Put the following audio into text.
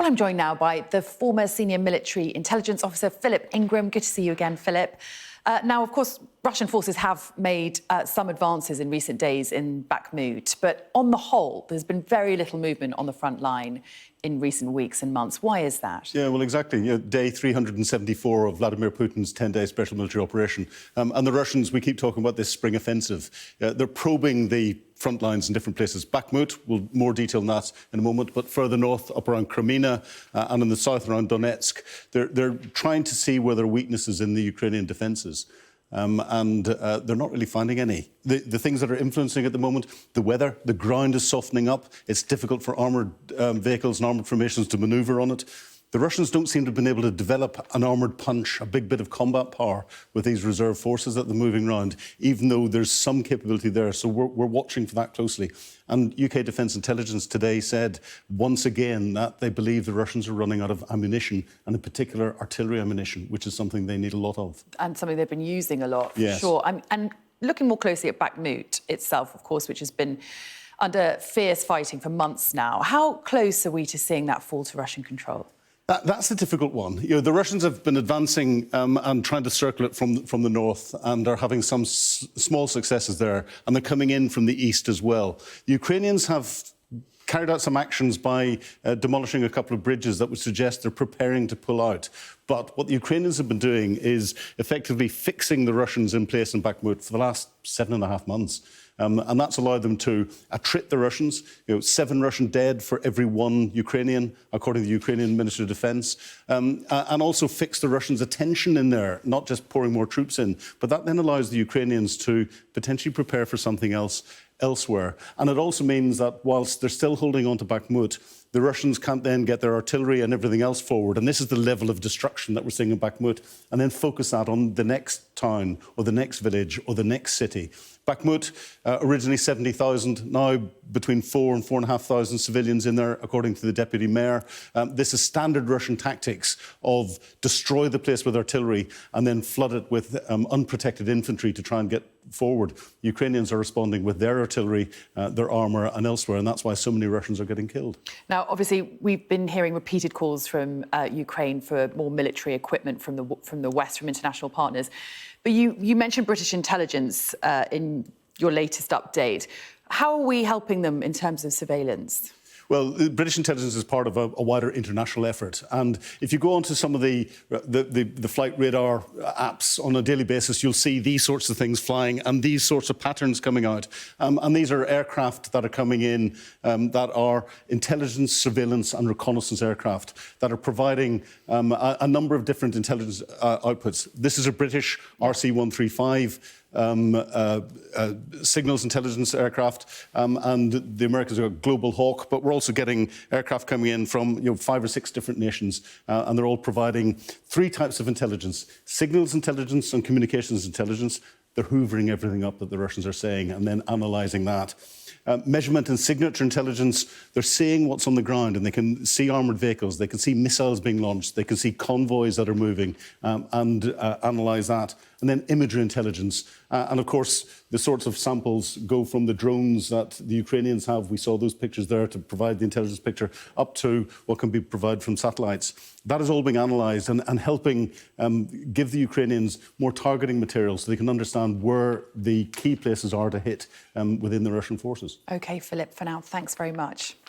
I'm joined now by the former senior military intelligence officer, Philip Ingram. Good to see you again, Philip. Now, of course, Russian forces have made some advances in recent days in Bakhmut, but on the whole, there's been very little movement on the front line in recent weeks and months. Why is that? Yeah, well, exactly. Day 374 of Vladimir Putin's 10-day special military operation. And the Russians, we keep talking about this spring offensive. They're probing the front lines in different places. Bakhmut, we'll more detail on that in a moment, but further north, up around Crimea, and in the south around Donetsk, they're trying to see where there are weaknesses in the Ukrainian defences. And they're not really finding any. The things that are influencing at the moment, the weather, the ground is softening up. It's difficult for armoured vehicles and armoured formations to manoeuvre on it. The Russians don't seem to have been able to develop an armoured punch, a big bit of combat power with these reserve forces that they're moving around, even though there's some capability there. So we're watching for that closely. And UK Defence Intelligence today said, once again, that they believe the Russians are running out of ammunition, and in particular artillery ammunition, which is something they need a lot of. And something they've been using a lot, for yes. sure. And looking more closely at Bakhmut itself, of course, which has been under fierce fighting for months now. How close are we to seeing that fall to Russian control? That's a difficult one. The Russians have been advancing and trying to circle it from the north, and are having some small successes there, and they're coming in from the east as well. The Ukrainians have carried out some actions by demolishing a couple of bridges that would suggest they're preparing to pull out. But what the Ukrainians have been doing is effectively fixing the Russians in place in Bakhmut for the last 7.5 months. And that's allowed them to attrit the Russians. 7 Russian dead for every 1 Ukrainian, according to the Ukrainian Ministry of Defence. And also fix the Russians' attention in there, not just pouring more troops in. But that then allows the Ukrainians to potentially prepare for something else elsewhere. And it also means that whilst they're still holding on to Bakhmut, the Russians can't then get their artillery and everything else forward. And this is the level of destruction that we're seeing in Bakhmut, and then focus that on the next town or the next village or the next city. Bakhmut, originally 70,000, now between 4,000 and 4,500 civilians in there, according to the deputy mayor. This is standard Russian tactics of destroy the place with artillery and then flood it with unprotected infantry to try and get forward. Ukrainians are responding with their artillery, their armour and elsewhere, and that's why so many Russians are getting killed. Now, obviously, we've been hearing repeated calls from Ukraine for more military equipment from the West, from international partners. But you mentioned British intelligence in your latest update. How are we helping them in terms of surveillance? Well, British intelligence is part of a wider international effort. And if you go onto some of the flight radar apps on a daily basis, you'll see these sorts of things flying and these sorts of patterns coming out. And these are aircraft that are coming in that are intelligence, surveillance and reconnaissance aircraft that are providing a number of different intelligence outputs. This is a British RC-135. Signals intelligence aircraft, and the Americans are Global Hawk, but we're also getting aircraft coming in from 5 or 6 different nations, and they're all providing 3 types of intelligence: signals intelligence and communications intelligence. They're hoovering everything up that the Russians are saying and then analysing that. Measurement and signature intelligence, they're seeing what's on the ground, and they can see armoured vehicles, they can see missiles being launched, they can see convoys that are moving, and analyse that. And then imagery intelligence. And of course, the sorts of samples go from the drones that the Ukrainians have. We saw those pictures there to provide the intelligence picture, up to what can be provided from satellites. That is all being analysed and helping give the Ukrainians more targeting materials so they can understand where the key places are to hit within the Russian forces. OK, Philip, for now, thanks very much.